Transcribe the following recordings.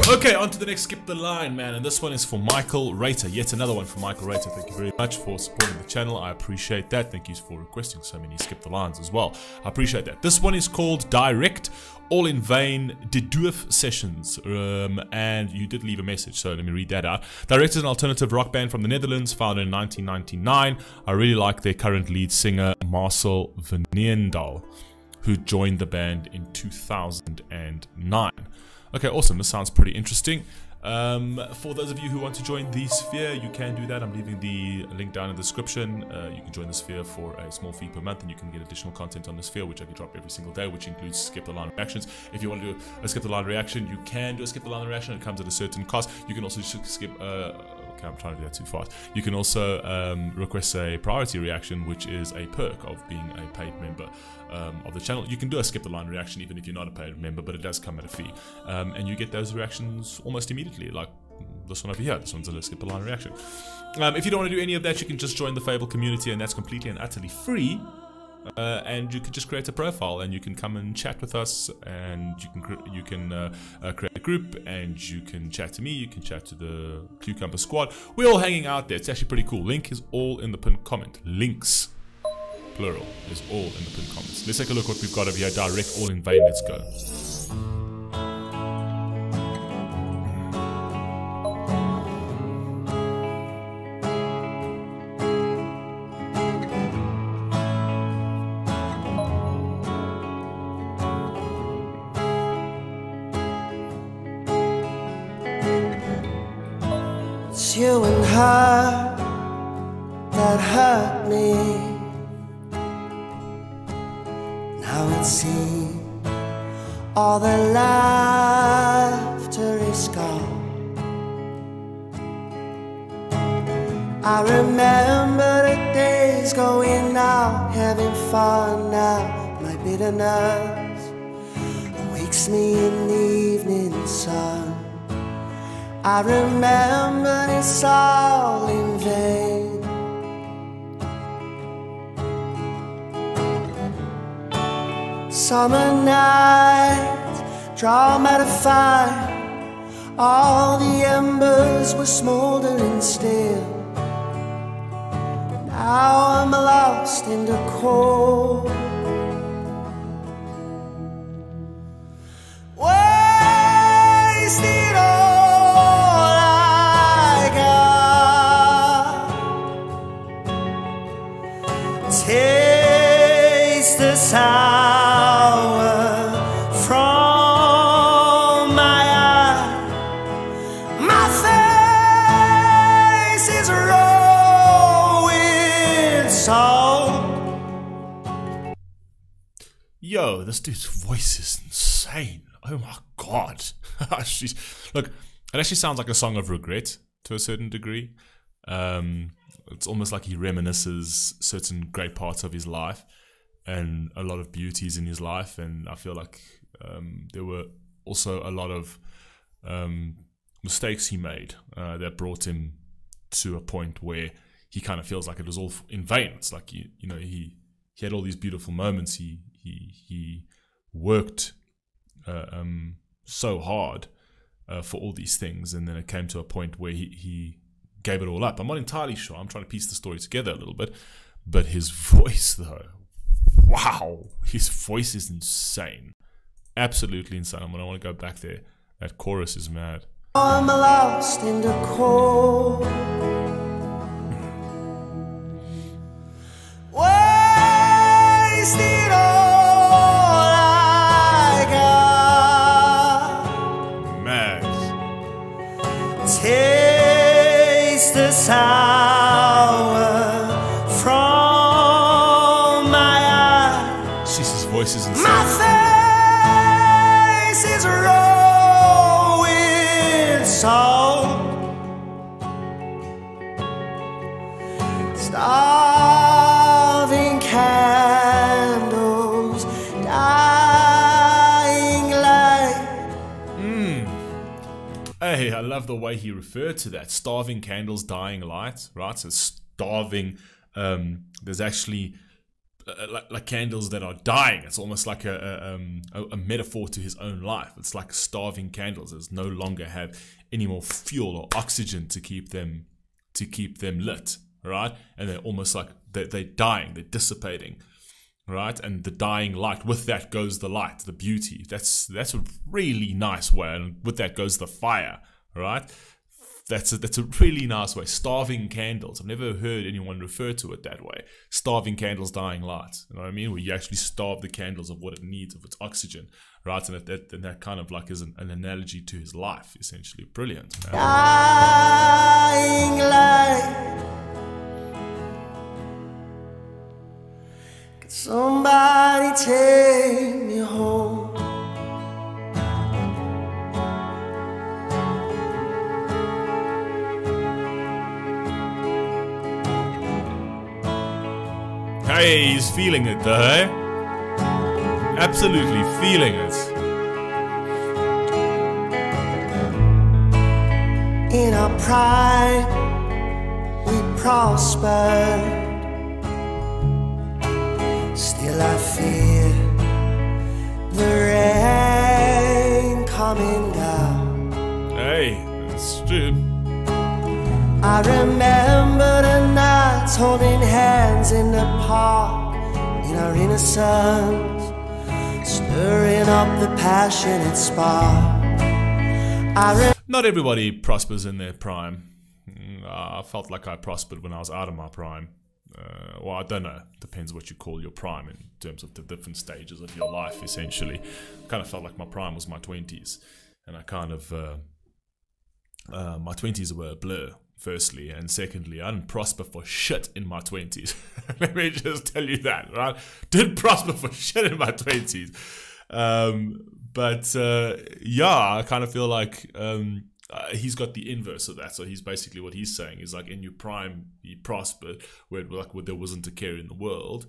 Okay, on to the next Skip the Line, man, and this one is for Michael Rater. Yet another one for Michael Rater. Thank you very much for supporting the channel. I appreciate that. Thank you for requesting so many Skip the Lines as well. I appreciate that. This one is called DI-RECT, All in Vain, the Duif Sessions. And you did leave a message, so let me read that out. DI-RECT is an alternative rock band from the Netherlands, founded in 1999. I really like their current lead singer, Marcel Veenendaal, who joined the band in 2009. Okay, awesome. This sounds pretty interesting. For those of you who want to join the Sphere, you can do that. I'm leaving the link down in the description. You can join the Sphere for a small fee per month, and you can get additional content on the Sphere, which I can drop every single day, which includes Skip the Line reactions. If you want to do a Skip the Line reaction, you can do a Skip the Line reaction. It comes at a certain cost. You can also skip... okay, I'm trying to do that too fast. You can also request a priority reaction, which is a perk of being a paid member of the channel. You can do a Skip the Line reaction even if you're not a paid member, but it does come at a fee. And you get those reactions almost immediately, like this one over here. This one's a Skip the Line reaction. If you don't want to do any of that, you can just join the Fable community, and that's completely and utterly free. And you can just create a profile, and you can come and chat with us, and you can create a group, and you can chat to me, you can chat to the Cucumber Squad. We're all hanging out there. It's actually pretty cool. Link is all in the pinned comment. Links, plural, is all in the pinned comments. Let's take a look what we've got over here. DI-RECT, All in Vain. Let's go. It's you and her that hurt me. Now it seems all the laughter is gone. I remember the days going out, having fun. Now my bitterness wakes me in the evening sun. I remember it's all in vain. Summer night, drawn by the fire, all the embers were smoldering still. Now I'm lost in the cold. Wasted all I got. Taste the sour from my eye. My face is raw with salt. Yo, this dude's voice is insane. Oh my god. Look, it actually sounds like a song of regret to a certain degree. It's almost like he reminisces certain great parts of his life and a lot of beauties in his life, and I feel like there were also a lot of mistakes he made that brought him to a point where he kind of feels like it was all in vain. It's like you know he had all these beautiful moments. He worked so hard for all these things, and then it came to a point where he gave it all up. I'm not entirely sure. I'm trying to piece the story together a little bit, but his voice, though, wow, his voice is insane, absolutely insane. I want to go back there. That chorus is mad. I'm lost in the cold. Wasted all I got. Mad. Taste the sour from my eye. Jeez, his voice is insane. My face is raw with salt. Starving candles, dying light. Hey, I love the way he referred to that. Starving candles, dying light, right? So starving, there's actually like candles that are dying. It's almost like a metaphor to his own life. It's like starving candles that no longer have any more fuel or oxygen to keep them lit, right? And they're almost like they're dying, they're dissipating, right? And the dying light, with that goes the light, the beauty. That's a really nice way, and with that goes the fire, right? That's a really nice way. Starving candles. I've never heard anyone refer to it that way. Starving candles, dying light. You know what I mean? Where you actually starve the candles of what it needs, of its oxygen, right? And that kind of like is an analogy to his life, essentially. Brilliant, man. Dying light. Can somebody take me home? Hey, he's feeling it though, eh? Absolutely feeling it. In our prime, we prospered. Still I fear the rain coming down. Hey, it's true. I remember the nights holding hands in the park in our innocence, stirring up the passionate spark. Not everybody prospers in their prime. I felt like I prospered when I was out of my prime. Well, I don't know. Depends what you call your prime in terms of the different stages of your life, essentially. I kind of felt like my prime was my 20s. And I kind of... my 20s were a blur, firstly. And secondly, I didn't prosper for shit in my 20s. Let me just tell you that, right? Didn't prosper for shit in my 20s. But yeah, I kind of feel like he's got the inverse of that. So he's basically, what he's saying is like in your prime he prospered where there wasn't a care in the world,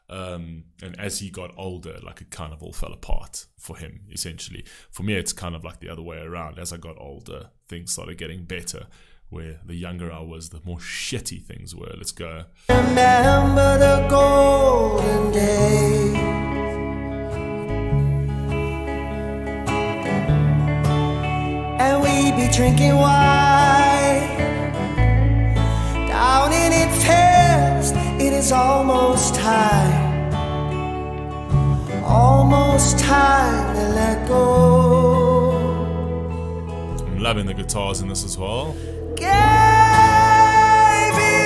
and as he got older, like it kind of all fell apart for him, essentially. For me, it's kind of like the other way around. As I got older, things started getting better, where the younger I was, the more shitty things were. Let's go. Remember the golden days, and we be drinking wine down in it fast. It is almost time to let go. I'm loving the guitars in this as well. Gave it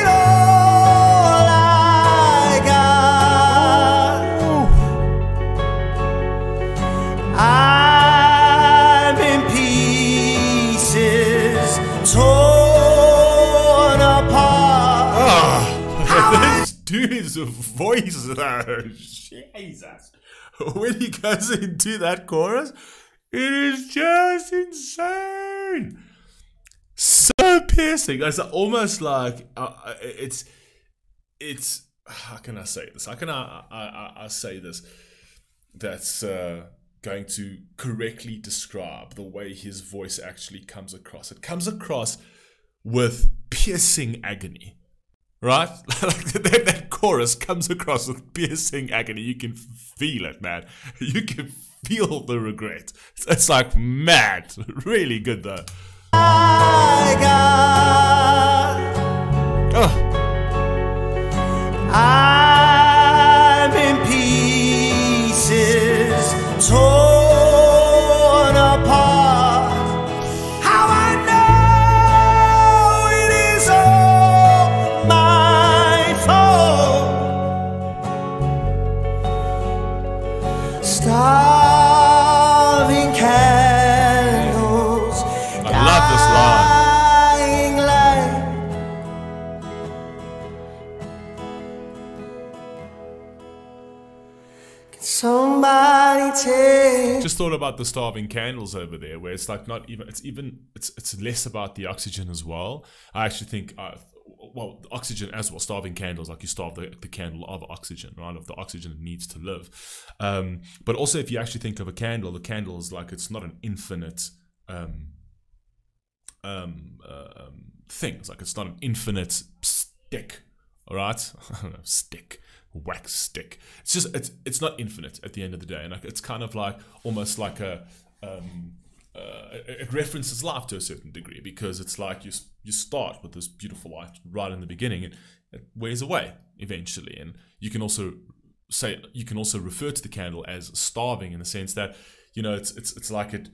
all I got. I'm in pieces, torn apart. This dude's voice though, Jesus. When he goes into that chorus, it is just insane. So piercing. It's almost like it's how can I say this? How can I say this? That's going to correctly describe the way his voice actually comes across. It comes across with piercing agony, right? Like that chorus comes across with piercing agony. You can feel it, man. You can feel the regret. It's like mad. Really good though. I got. Oh. I'm in pieces, torn apart. How I know it is all my fault. Starving candles. I love this line. Dying light. Can somebody take? Just thought about the starving candles over there, where it's like not even. It's less about the oxygen as well. I actually think. Well, oxygen as well. Starving candles, like you starve the candle of oxygen, right? Of the oxygen it needs to live. But also, if you actually think of a candle, the candle is like it's not an infinite. Things like it's not an infinite stick, all right? I don't know, stick. wax stick. It's just it's not infinite at the end of the day, and like it's kind of like almost like it references life to a certain degree, because it's like you start with this beautiful light right in the beginning, and it wears away eventually. And you can also refer to the candle as starving, in the sense that, you know, it's like it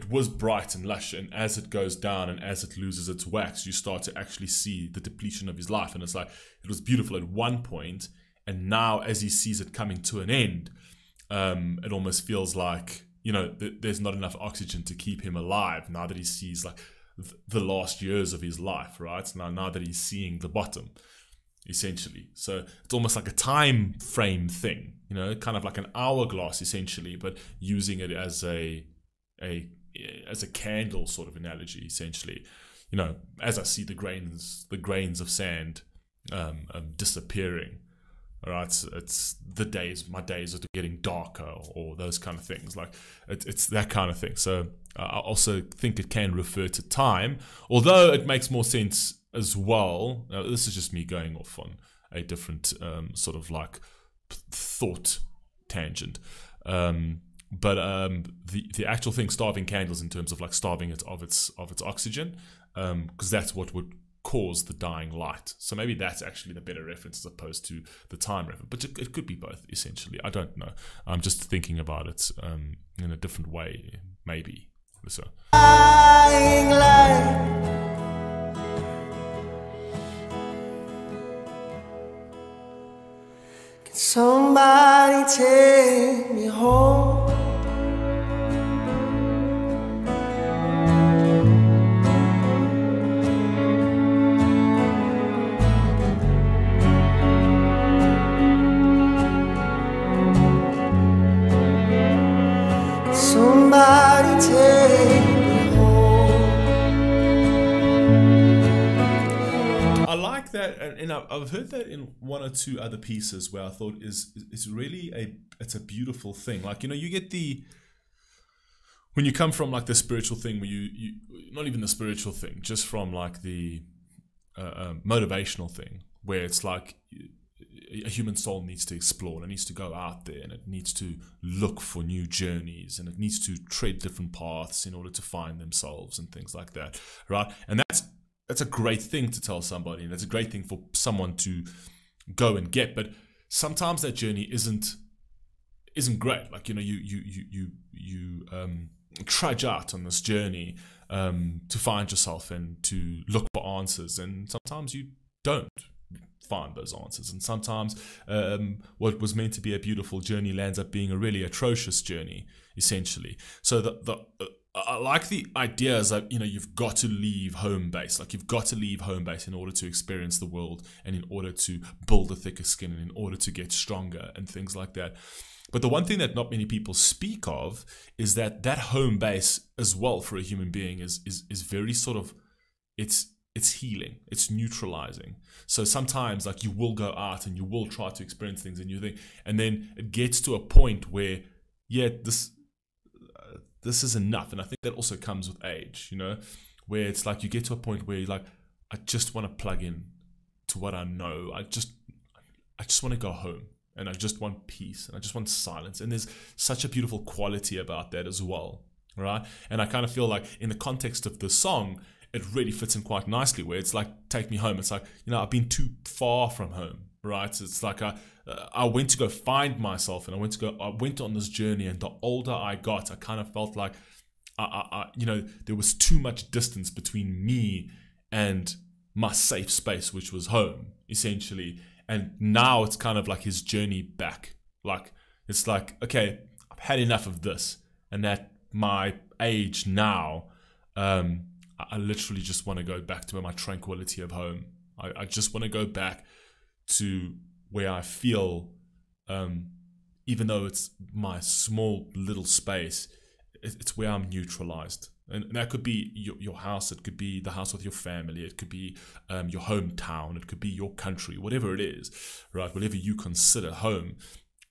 was bright and lush, and as it goes down and as it loses its wax, you start to actually see the depletion of his life. And it's like, it was beautiful at one point, and now as he sees it coming to an end, it almost feels like, you know, there's not enough oxygen to keep him alive now that he sees like the last years of his life, right? Now that he's seeing the bottom, essentially. So it's almost like a time frame thing, you know, kind of like an hourglass essentially, but using it as a candle sort of analogy, essentially. You know, as I see the grains of sand disappearing. All right, it's my days are getting darker, or those kind of things. Like it's that kind of thing. So I also think it can refer to time, although it makes more sense as well. Now, this is just me going off on a different sort of like thought tangent. But the actual thing, starving candles, in terms of like starving it of its oxygen, because that's what would cause the dying light. So maybe that's actually the better reference as opposed to the time reference. But it could be both, essentially. I don't know. I'm just thinking about it in a different way, maybe. So. Dying light. Can somebody take me home? Somebody take me home. I like that, and I've heard that in one or two other pieces where I thought it's really it's a beautiful thing. Like, you know, you get when you come from like the spiritual thing, where you not even the spiritual thing, just from like the motivational thing, where it's like a human soul needs to explore, and it needs to go out there, and it needs to look for new journeys, and it needs to tread different paths in order to find themselves and things like that, right? And that's a great thing to tell somebody, and that's a great thing for someone to go and get. But sometimes that journey isn't great. Like, you know, you trudge out on this journey to find yourself and to look for answers, and sometimes you don't find those answers, and sometimes what was meant to be a beautiful journey lands up being a really atrocious journey, essentially. So I like the idea is that, you know, you've got to leave home base. Like, you've got to leave home base in order to experience the world, and in order to build a thicker skin, and in order to get stronger and things like that. But the one thing that not many people speak of is that home base as well for a human being is very sort of, it's healing, it's neutralizing. So sometimes, like, you will go out and you will try to experience things, and you think, and then it gets to a point where, yeah, this is enough. And I think that also comes with age, you know, where it's like you get to a point where you're like, I just want to plug in to what I know. I just want to go home, and I just want peace, and I just want silence. And there's such a beautiful quality about that as well, right? And I kind of feel like in the context of the song, it really fits in quite nicely, where it's like, take me home. It's like, you know, I've been too far from home, right? So it's like I went to go find myself, and I went on this journey, and the older I got, I kind of felt like you know, there was too much distance between me and my safe space, which was home, essentially. And now it's kind of like his journey back. Like, it's like, okay, I've had enough of this, and at my age now, I literally just want to go back to my tranquility of home. I just want to go back to where I feel, even though it's my small little space, it's where I'm neutralized. And that could be your house, it could be the house with your family, it could be your hometown, it could be your country, whatever it is, right? Whatever you consider home,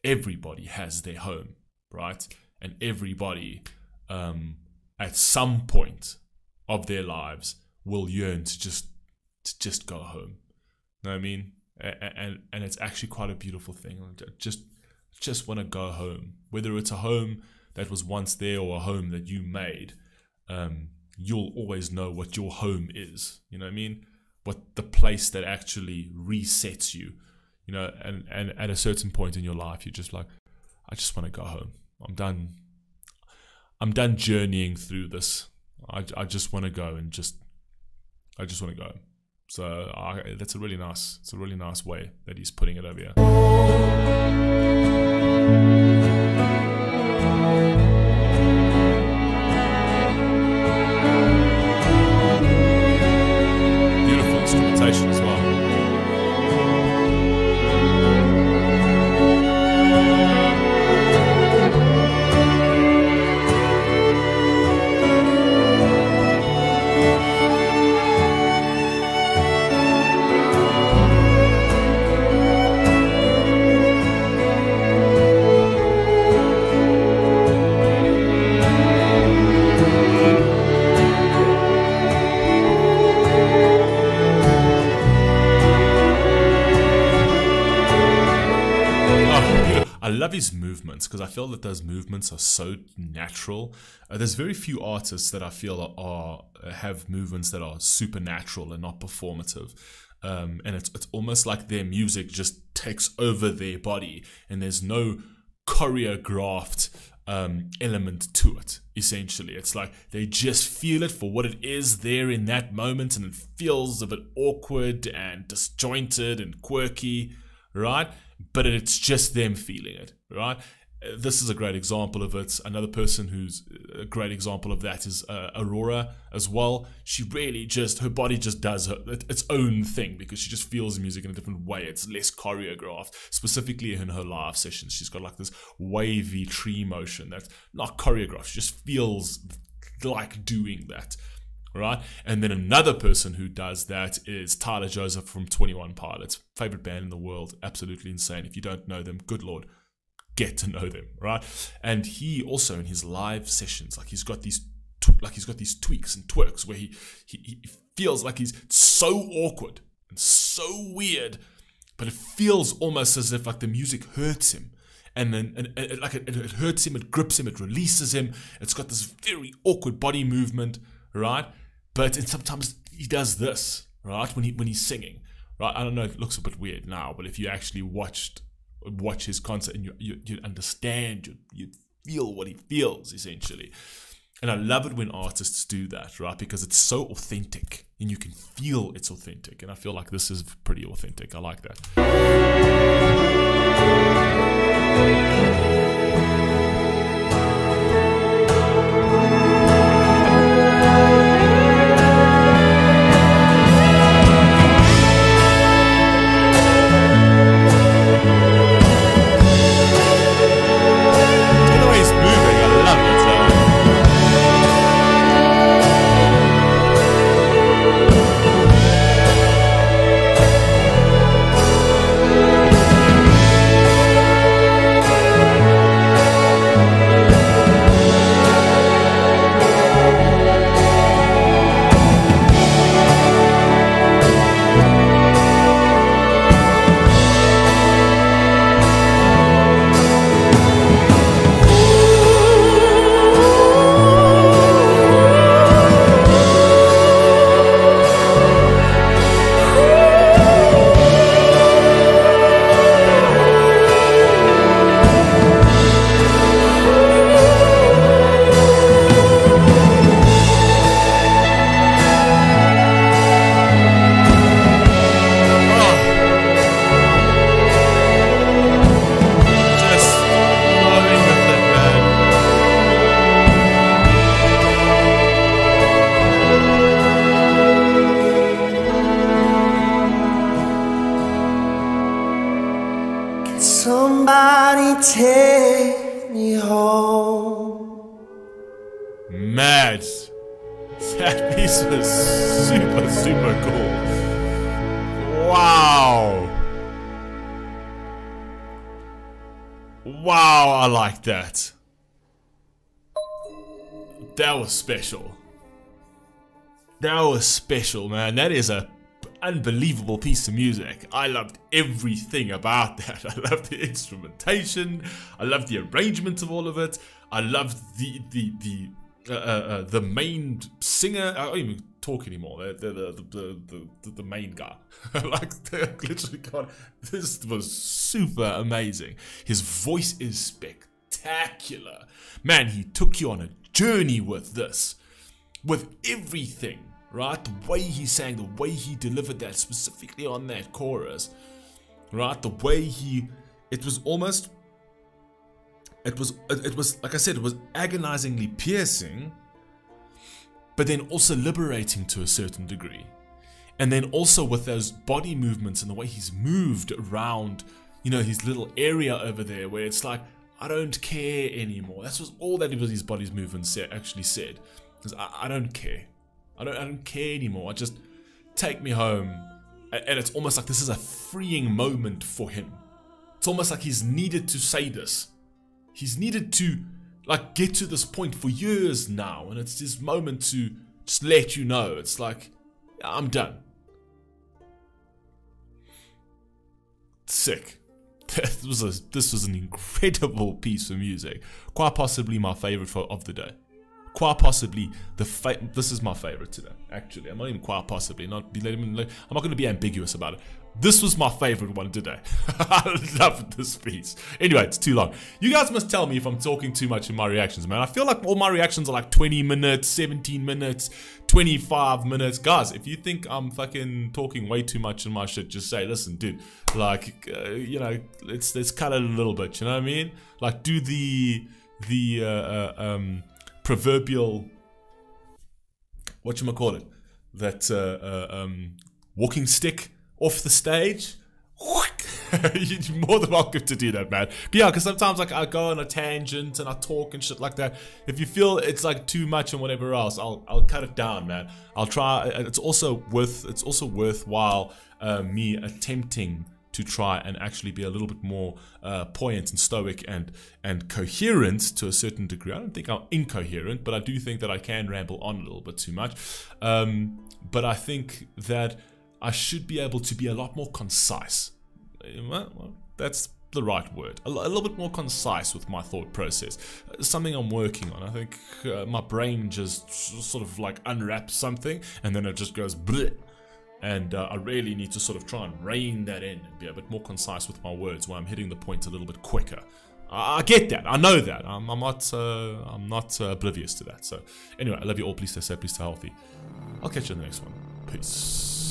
everybody has their home, right? And everybody at some point of their lives will yearn to just go home. Know what I mean? and it's actually quite a beautiful thing. Just want to go home, whether it's a home that was once there or a home that you made. You'll always know what your home is. You know what I mean? What the place that actually resets you. You know, and at a certain point in your life, you're just like, I just want to go home. I'm done journeying through this. I just want to go and I just want to go. So that's a really nice way that he's putting it over here. Beautiful instrumentation as well. I love his movements because I feel that those movements are so natural. There's very few artists that I feel have movements that are supernatural and not performative. And it's almost like their music just takes over their body and there's no choreographed element to it. Essentially, it's like they just feel it for what it is there in that moment, and it feels a bit awkward and disjointed and quirky, right? But it's just them feeling it, right? This is a great example of it. Another person who's a great example of that is Aurora as well. She really just, her body just does its own thing because she just feels music in a different way. It's less choreographed. Specifically in her live sessions, she's got like this wavy tree motion that's not choreographed. She just feels like doing that. Right? And then another person who does that is Tyler Joseph from 21 Pilots. Favorite band in the world. Absolutely insane. If you don't know them, good Lord, get to know them, right? And he also in his live sessions, like he's got these tweaks and twerks where he feels like he's so awkward and so weird, but it feels almost as if like the music hurts him. And then it hurts him, it grips him, it releases him. It's got this very awkward body movement, right? But sometimes he does this, right? When he's singing, right? I don't know, it looks a bit weird now, but if you actually watch his concert and you understand, you feel what he feels essentially. And I love it when artists do that, right? Because it's so authentic and you can feel it's authentic. And I feel like this is pretty authentic. I like that. Somebody take me home. Mad. That piece was super, super cool. Wow. Wow, I like that. That was special. That was special, man. That is a unbelievable piece of music. I loved everything about that. I loved the instrumentation. I loved the arrangement of all of it. I loved the main singer. I don't even talk anymore. The main guy. Like, literally, God, this was super amazing. His voice is spectacular. Man, he took you on a journey with this, with everything, right? The way he sang, the way he delivered that, specifically on that chorus, right? The way it was almost, it was like I said, it was agonizingly piercing, but then also liberating to a certain degree. And then also with those body movements and the way he's moved around, you know, his little area over there where it's like, I don't care anymore. That's was all that his body's movement actually said. Because I don't care. I don't care anymore. I just take me home. And it's almost like this is a freeing moment for him. It's almost like he's needed to say this. He's needed to like get to this point for years now. And it's this moment to just let you know. It's like, I'm done. Sick. This was an incredible piece of music. Quite possibly my favorite of the day. Quite possibly this is my favorite today. Actually, I'm not even quite possibly. I'm not going to be ambiguous about it. This was my favorite one today. I love this piece. Anyway, it's too long. You guys must tell me if I'm talking too much in my reactions, man. I feel like all my reactions are like 20 minutes, 17 minutes, 25 minutes. Guys, if you think I'm fucking talking way too much in my shit, just say, listen, dude, like, you know, let's cut it a little bit, you know what I mean? Like, do the proverbial, whatchamacallit, that walking stick off the stage. You're more than welcome to do that, man. But yeah, because sometimes like I go on a tangent and I talk and shit like that. If you feel it's like too much and whatever else, I'll cut it down, man. I'll try. It's also worthwhile me attempting to try and actually be a little bit more poignant and stoic and coherent to a certain degree. I don't think I'm incoherent, but I do think that I can ramble on a little bit too much. But I think that I should be able to be a lot more concise. Well, that's the right word. A little bit more concise with my thought process. Something I'm working on. I think my brain just sort of like unwraps something and then it just goes bleh. And I really need to sort of try and rein that in and be a bit more concise with my words where I'm hitting the point a little bit quicker. I get that. I know that. I'm not oblivious to that. So anyway, I love you all. Please stay safe. Please stay healthy. I'll catch you in the next one. Peace.